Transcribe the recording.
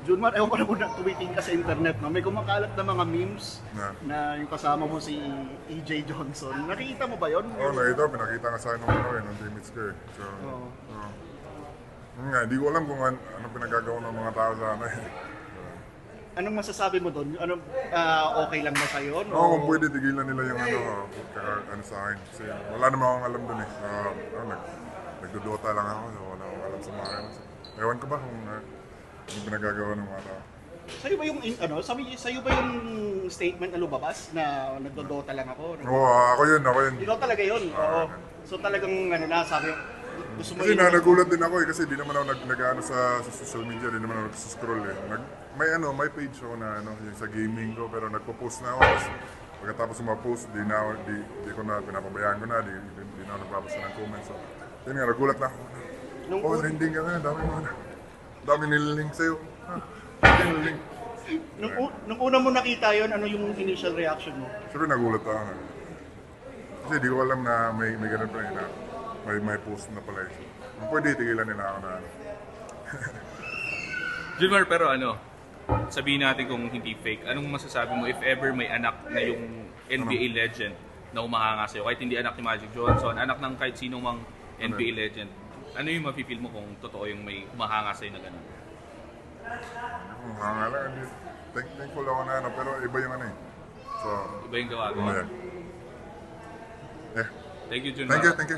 Junmar, ewan ko na kung tumitingin ka sa internet, no? May kumakalat na mga memes na yung kasama mo si EJ Johnson. Nakikita mo ba yun? Oo, nakita. Pinakita nga sa akin ng teammates ko eh. So, nga, hindi ko alam kung ano pinagagawa ng mga tao sa amin. Anong masasabi mo doon? Okay lang ba sa'yo? No? Oo, kung pwede, tigilan nila yung ano sa akin. Kasi wala naman akong alam doon eh. Nagdodota lang ako, so wala akong alam sa mga akin. Ewan ko ba kung ano pinagagawa ng mga tao. Sa'yo ba yung sa'yo ba yung statement na lumabas na nagdodota lang ako? Oo, ako yun. Ikaw talaga yun. Oo. So talagang sabi gusto mo Kasi nagulat din ako eh, kasi di naman ako nag-ano sa social media, di naman ako nag-scroll eh. May page ako na yung sa gaming ko, pero nagpo-post na ako. Tapos, pagkatapos ma-post, di ko na, pinapabayaan ko na, di na ako nagbabasa ng comments. So, yun nga, nagulat na ako. Trending ka nga, dami nililink sa'yo. Nililink. Nung una mo nakita yon, ano yung initial reaction mo? Siyempre nagulat ako. Kasi di ko alam na may ganun pa na may post na pala eh. Kung pwede, tigilan nila ako na Junmar, pero sabihin natin kung hindi fake, anong masasabi mo if ever may anak na yung NBA legend na umahanga sa'yo? Kahit hindi anak ni Magic Johnson, anak ng kahit sinong mang NBA legend, ano yung mapipil mo kung totoo yung may umahanga sa'yo na gano'n? Hanga lang, thankful ako na pero iba yung eh. So, Iba yung gawa. yeah. Thank you, Junmar. Thank you.